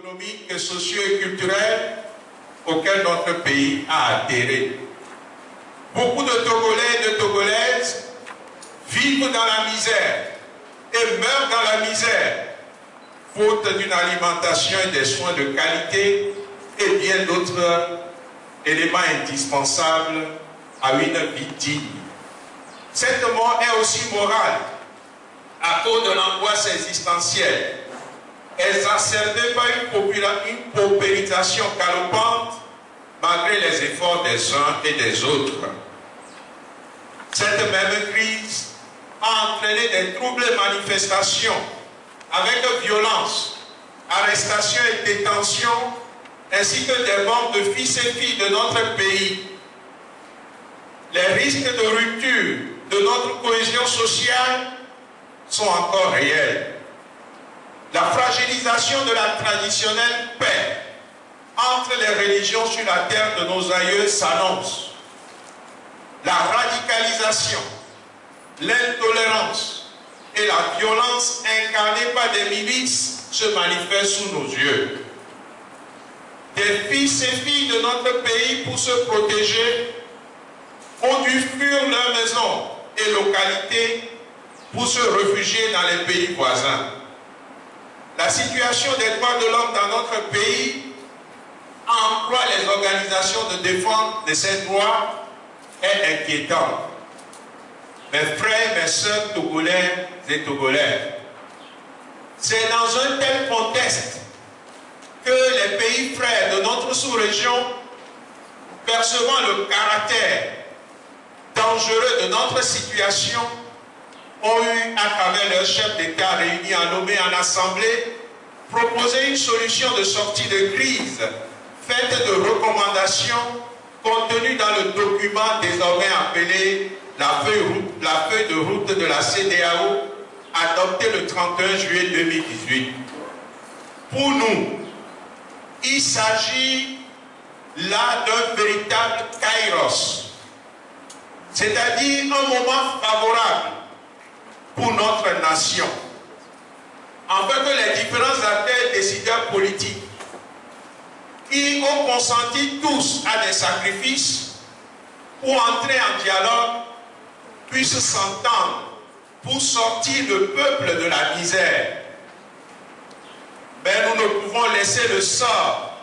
économiques, sociaux et culturels auxquels notre pays a adhéré. Beaucoup de Togolais et de Togolaises vivent dans la misère et meurent dans la misère, faute d'une alimentation et des soins de qualité et bien d'autres éléments indispensables à une vie digne. Cette mort est aussi morale à cause de l'angoisse existentielle, exacerbée par une paupérisation galopante malgré les efforts des uns et des autres. Cette même crise a entraîné des troubles manifestations avec violence, arrestation et détention, ainsi que des morts de fils et filles de notre pays. Les risques de rupture de notre cohésion sociale sont encore réels. La fragilisation de la traditionnelle paix entre les religions sur la terre de nos aïeux s'annonce. La radicalisation, l'intolérance et la violence incarnée par des milices se manifestent sous nos yeux. Des fils et filles de notre pays, pour se protéger, ont dû fuir leurs maisons et localités pour se réfugier dans les pays voisins. La situation des droits de l'homme dans notre pays emploie les organisations de défense de ces droits est inquiétante. Mes frères et mes sœurs togolais et togolais, c'est dans un tel contexte que les pays frères de notre sous-région, percevant le caractère dangereux de notre situation, ont eu, à travers leurs chefs d'État réunis en nommé en assemblée, proposé une solution de sortie de crise faite de recommandations contenues dans le document désormais appelé la feuille de route de la CEDEAO, adoptée le 31 juillet 2018. Pour nous, il s'agit là d'un véritable kairos, c'est-à-dire un moment favorable pour notre nation, afin que les différents acteurs et décideurs politiques qui ont consenti tous à des sacrifices pour entrer en dialogue puissent s'entendre pour sortir le peuple de la misère. Mais nous ne pouvons laisser le sort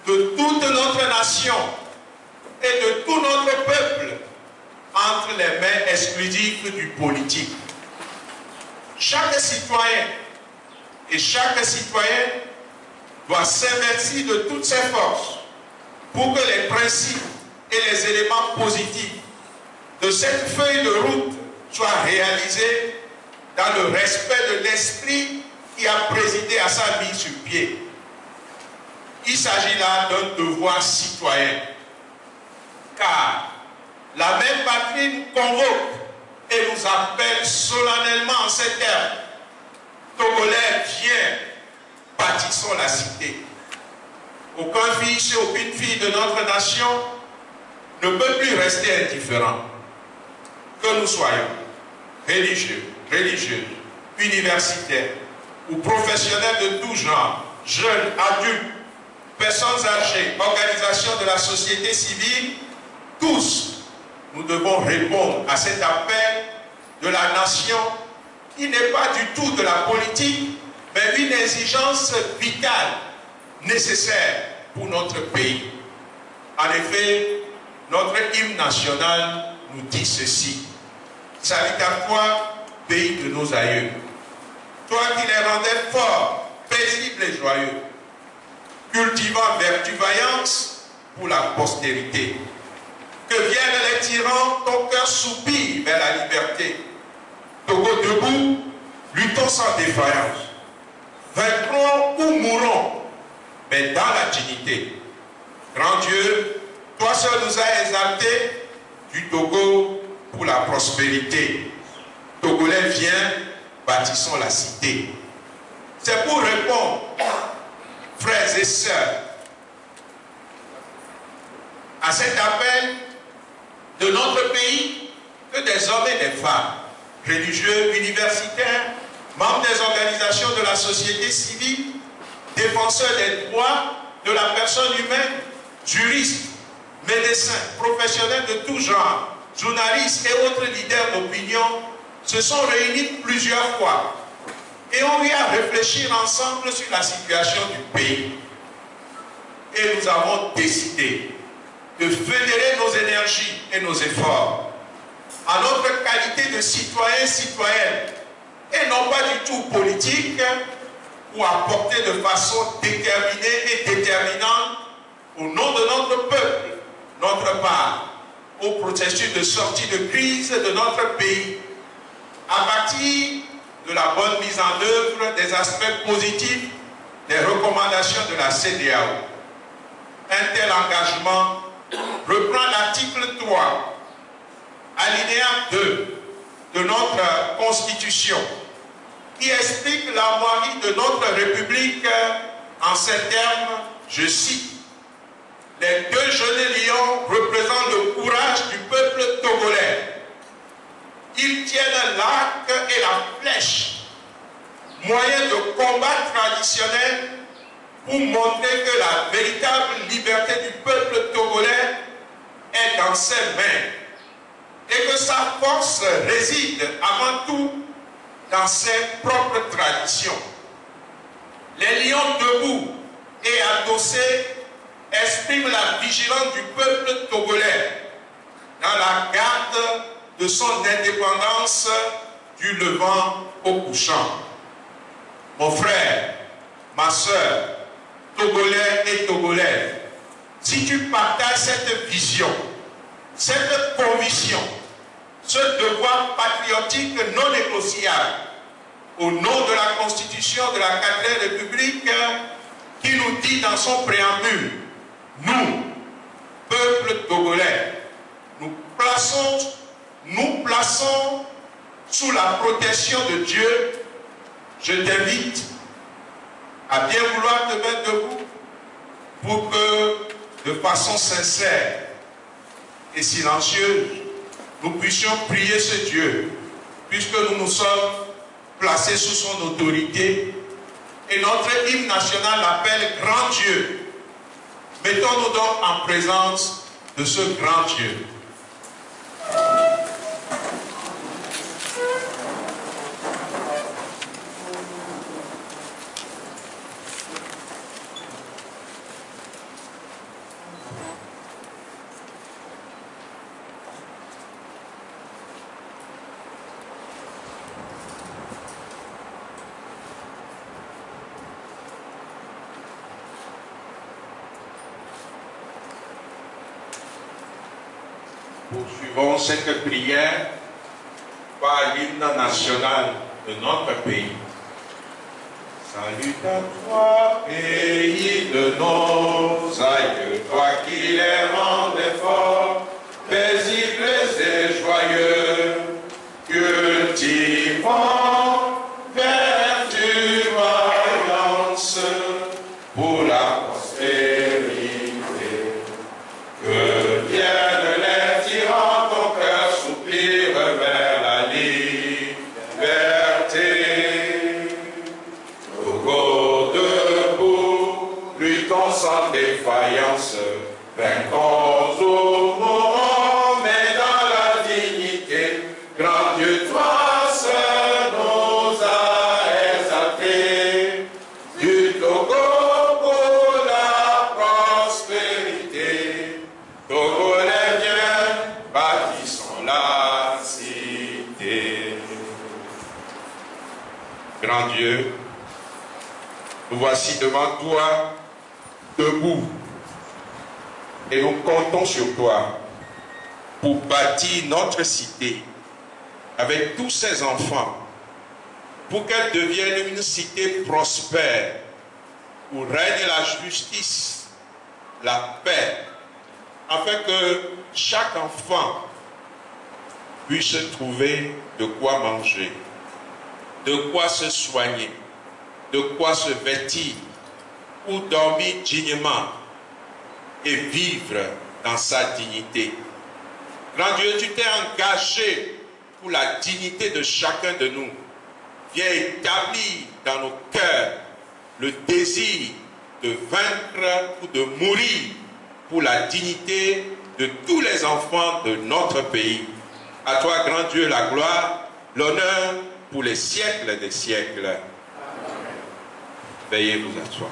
de toute notre nation et de tout notre peuple entre les mains exclusives du politique. Chaque citoyen et chaque citoyenne doit s'investir de toutes ses forces pour que les principes et les éléments positifs de cette feuille de route soient réalisés dans le respect de l'esprit qui a présidé à sa mise sur pied. Il s'agit là d'un devoir citoyen, car la même patrie nous convoque et nous appelle solennellement en ces termes. Togolais, viens, bâtissons la cité. Aucun fils et aucune fille de notre nation ne peut plus rester indifférent. Que nous soyons religieux, religieuses, universitaires ou professionnels de tout genre, jeunes, adultes, personnes âgées, organisations de la société civile, tous, nous devons répondre à cet appel de la nation qui n'est pas du tout de la politique, mais une exigence vitale, nécessaire pour notre pays. En effet, notre hymne national nous dit ceci: salut à toi, pays de nos aïeux, toi qui les rendais forts, paisibles et joyeux, cultivant vertu, vaillance pour la postérité. Que viennent les tyrans, ton cœur soupire vers la liberté. Togo debout, luttons sans défaillance. Vaincrons ou mourons, mais dans la dignité. Grand Dieu, toi seul nous as exaltés du Togo pour la prospérité. Togolais, viens, bâtissons la cité. C'est pour répondre, frères et sœurs, à cet appel de notre pays que des hommes et des femmes, religieux, universitaires, membres des organisations de la société civile, défenseurs des droits de la personne humaine, juristes, médecins, professionnels de tout genre, journalistes et autres leaders d'opinion se sont réunis plusieurs fois et ont eu à réfléchir ensemble sur la situation du pays. Et nous avons décidé de fédérer nos énergies et nos efforts en notre qualité de citoyens, citoyennes, et non pas du tout politique, pour apporter de façon déterminée et déterminante au nom de notre peuple, notre part, au processus de sortie de crise de notre pays, à partir de la bonne mise en œuvre des aspects positifs des recommandations de la CEDEAO. Un tel engagement reprend l'article 3, alinéa 2 de notre Constitution, qui explique l'armoirie de notre République en ces termes, je cite, « Les deux jeunes lions représentent le courage du peuple togolais. Ils tiennent l'arc et la flèche, moyen de combat traditionnel pour montrer que la véritable liberté du peuple togolais est dans ses mains et que sa force réside avant tout dans ses propres traditions. Les lions debout et adossés expriment la vigilance du peuple togolais dans la garde de son indépendance du levant au couchant. Mon frère, ma soeur, Togolais et Togolaises, si tu partages cette vision, cette conviction, ce devoir patriotique non négociable, au nom de la Constitution de la 4e République, qui nous dit dans son préambule, nous, peuple togolais, nous plaçons sous la protection de Dieu. Je t'invite à bien vouloir te mettre debout pour que, de façon sincère et silencieuse, nous puissions prier ce Dieu, puisque nous nous sommes placés sous son autorité. Et notre hymne national l'appelle Grand Dieu. Mettons-nous donc en présence de ce grand Dieu. Poursuivons cette prière par l'hymne national de notre pays. Salut à toi, pays de nos aïeux, toi qui les rendais forts, paisibles et joyeux, cultivant vertu, alliance pour la prospérité. Que viennent les tyrans, ton cœur soupire vers la liberté. Togo debout, luttons sans défaillance, vainquons au moment, mais dans la dignité. Grand Dieu, toi seul nous as exaltés. Du Togo pour la prospérité. Togolais, viens, bâtissons la cité. Grand Dieu, nous voici devant toi, debout, et nous comptons sur toi pour bâtir notre cité avec tous ses enfants, pour qu'elle devienne une cité prospère, où règne la justice, la paix, afin que chaque enfant puisse trouver de quoi manger, de quoi se soigner, de quoi se vêtir, ou dormir dignement et vivre dans sa dignité. Grand Dieu, tu t'es engagé pour la dignité de chacun de nous. Viens établir dans nos cœurs le désir de vaincre ou de mourir pour la dignité de tous les enfants de notre pays. À toi, grand Dieu, la gloire, l'honneur pour les siècles des siècles. Veuillez vous asseoir.